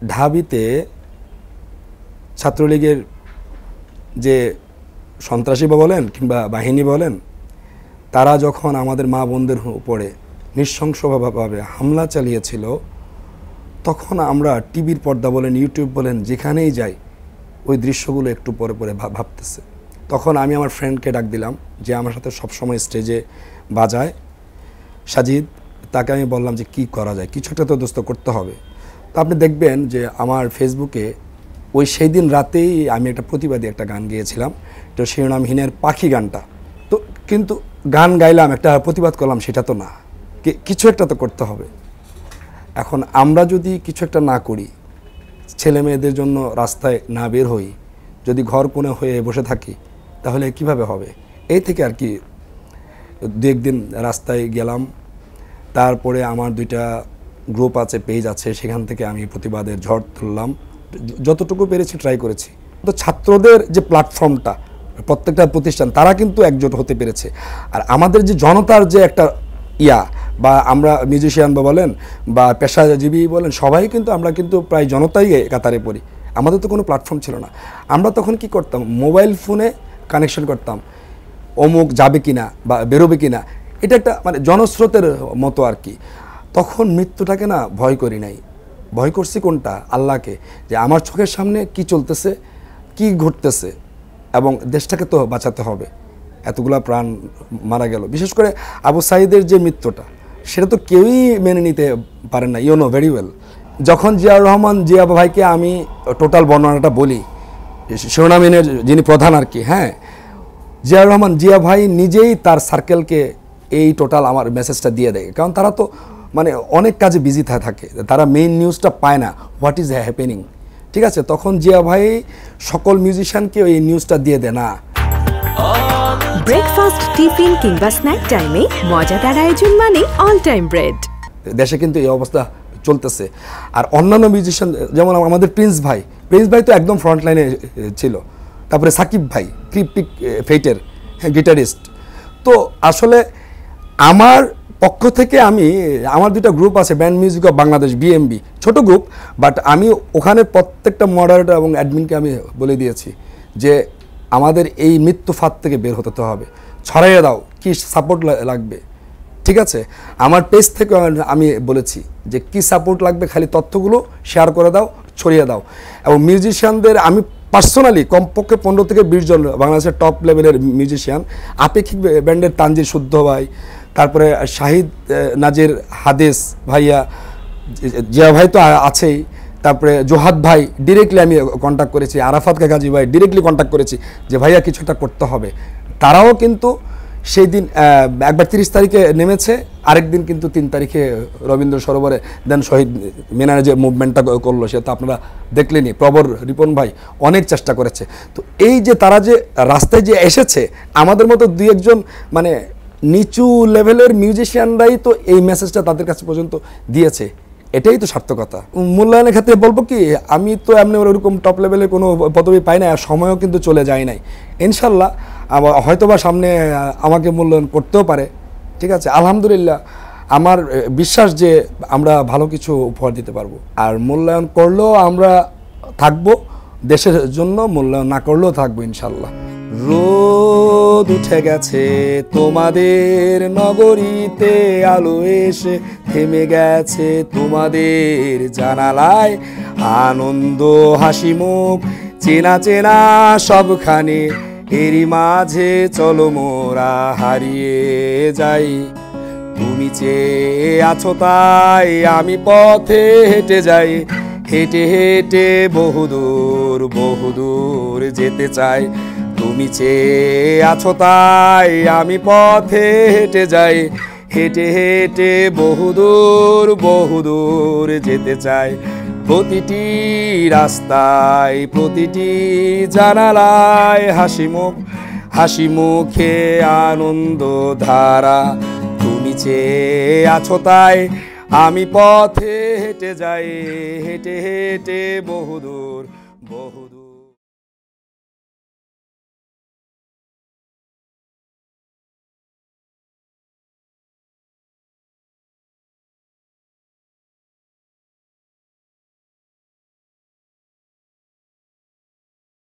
ঢাবিতে ছাত্রলীগের যে সন্ত্রাসী বলেন কিংবা বাহিনী বলেন, তারা যখন আমাদের মা বোনদের উপরে নৃশংসভাবে হামলা চালিয়েছিল, তখন আমরা টিভির পর্দা বলেন, ইউটিউব বলেন, যেখানেই যাই ওই দৃশ্যগুলো একটু পরে পরে ভাবতেছে। তখন আমি আমার ফ্রেন্ডকে ডাক দিলাম, যে আমার সাথে সবসময় স্টেজে বাজায়, সাজিদ। তাকে আমি বললাম যে কি করা যায়, কিছুটা তো দোস্ত করতে হবে। তো আপনি দেখবেন যে আমার ফেসবুকে ওই সেই দিন রাতেই আমি একটা প্রতিবাদী একটা গান গেয়েছিলাম, তো শিরোনামহীনের পাখি গানটা। তো কিন্তু গান গাইলাম, একটা প্রতিবাদ করলাম, সেটা তো না, কিছু একটা তো করতে হবে। এখন আমরা যদি কিছু একটা না করি, ছেলে মেয়েদের জন্য রাস্তায় না বের হই, যদি ঘর কোণে হয়ে বসে থাকি, তাহলে কিভাবে হবে? এই থেকে আর কি দু একদিন রাস্তায় গেলাম। তারপরে আমার 2টা গ্রুপ আছে, পেজ আছে, সেখান থেকে আমি প্রতিবাদের ঝড় তুললাম, যতটুকু পেরেছি ট্রাই করেছি। তো ছাত্রদের যে প্ল্যাটফর্মটা, প্রত্যেকটা প্রতিষ্ঠান তারা কিন্তু একজোট হতে পেরেছে। আর আমাদের যে জনতার যে একটা বা আমরা মিউজিশিয়ান বলেন বা পেশাজীবী বলেন, সবাই কিন্তু আমরা কিন্তু প্রায় জনতাই কাতারে পড়ি। আমাদের তো কোনো প্ল্যাটফর্ম ছিল না। আমরা তখন কি করতাম, মোবাইল ফোনে কানেকশন করতাম, অমুক যাবে কিনা বা বেরোবে কিনা, এটা একটা মানে জনস্রোতের মতো আর কি। তখন মৃত্যুটাকে না ভয় করি নাই, ভয় করছি কোনটা, আল্লাহকে, যে আমার চোখের সামনে কি চলতেছে, কি ঘটতেছে, এবং দেশটাকে তো বাঁচাতে হবে। এতগুলা প্রাণ মারা গেল, বিশেষ করে আবু সাঈদের যে মৃত্যুটা, সেটা তো কেউই মেনে নিতে পারেন না, ইউ নো ভেরি ওয়েল। যখন জিয়াউর রহমান জিয়া ভাইকে আমি টোটাল বর্ণনাটা বলি, শিরোনামহীনের যিনি প্রধান আর কি, হ্যাঁ, জিয়াউর রহমান জিয়া ভাই নিজেই তার সার্কেলকে এই টোটাল আমার মেসেজটা দিয়ে দেয়, কারণ তারা তো মানে অনেক কাজে বিজি থাকে, তারা মেইন নিউজটা পায় না, হোয়াট ইজ হ্যাপেনিং। ঠিক আছে, তখন জিয়া ভাই সকল মিউজিশিয়ানকে এই নিউজটা দিয়ে দেয় না। ব্রেকফাস্ট, টিফিন কিংবা স্ন্যাক টাইমে মজাদার আয়োজন মানে অল টাইম ব্রেড। দেশে কিন্তু এই অবস্থা চলতেছে। আর অন্যান্য মিউজিশিয়ান যেমন আমাদের প্রিন্স ভাই তো একদম ফ্রন্ট লাইনে ছিল। তারপরে সাকিব ভাই, ক্রিপিক ফেইটের গিটারিস্ট। তো আসলে আমার পক্ষ থেকে আমার 2টা গ্রুপ আছে, band music of Bangladesh, BMB, ছোট গ্রুপ, বাট আমি ওখানে প্রত্যেকটা মডারেটর এবং অ্যাডমিনকে আমি বলে দিয়েছি যে আমাদের এই মৃত্যু ফাঁদ থেকে বের হতে হবে, ছড়াইয়ে দাও, কি সাপোর্ট লাগবে। ঠিক আছে, আমার পেজ থেকে আমি বলেছি যে কি সাপোর্ট লাগবে, খালি তথ্যগুলো শেয়ার করে দাও, ছড়িয়ে দাও। এবং মিউজিশিয়ানদের আমি পার্সোনালি কমপক্ষে 15 থেকে 20 জন বাংলাদেশের টপ লেভেলের মিউজিশিয়ান, আপেক্ষিক ব্যান্ডের তানজির শুদ্ধ ভাই, তারপরে শাহিদ নাজির হাদিস ভাইয়া, জিয়া ভাই তো আছেই, তারপরে জোহাদ ভাই ডিরেক্টলি আমি কন্ট্যাক্ট করেছি, আরাফাত কাজী ভাই ডিরেক্টলি কন্ট্যাক্ট করেছি যে ভাইয়া কিছুটা করতে হবে। তারাও কিন্তু সেই দিন একবার 30 তারিখে নেমেছে, আরেকদিন কিন্তু 3 তারিখে রবীন্দ্র সরোবরে দেন শহীদ মিনারে যে মুভমেন্টটা করলো, সে তো আপনারা দেখলেনি। প্রবর রিপন ভাই অনেক চেষ্টা করেছে। তো এই যে তারা যে রাস্তায় যে এসেছে, আমাদের মতো 2-1 জন মানে নিচু লেভেলের মিউজিশিয়ানরাই তো এই মেসেজটা তাদের কাছে পর্যন্ত দিয়েছে, এটাই তো সার্থকতা। মূল্যায়নের ক্ষেত্রে বলবো কি, আমি তো এমনি ওরকম টপ লেভেলে কোনো পদবি পাই না, আর সময়ও কিন্তু চলে যায় নাই। ইনশাল্লাহ হয়তোবা সামনে আমাকে মূল্যায়ন করতেও পারে। ঠিক আছে, আলহামদুলিল্লাহ, আমার বিশ্বাস যে আমরা ভালো কিছু উপহার দিতে পারবো। আর মূল্যায়ন করলেও আমরা থাকবো দেশের জন্য, মূল্যায়ন না করলেও থাকবো ইনশাল্লাহ। রোদ উঠে গেছে তোমাদের নগরীতে, আলো এসে থেমে গেছে তোমাদের জানালায়, আনন্দ হাসি মুখ চেনা চেনা সবখানে, এরই মাঝে চলো মোরা হারিয়ে যাই। তুমি চেয়ে আছো তাই আমি পথে হেঁটে যাই, হেঁটে হেঁটে বহুদূর বহুদূর যেতে চাই। তুমি চেয়ে আছো তাই আমি পথে হেঁটে যাই, হেঁটে হেঁটে বহুদূর বহুদূর যেতে চাই। প্রতিটি রাস্তায় প্রতিটি জানালায় হাসি মুখে আনন্দ ধারা। তুমি চেয়ে আছো তাই আমি পথে হেঁটে যাই, হেঁটে হেঁটে বহুদূর বহুদূর।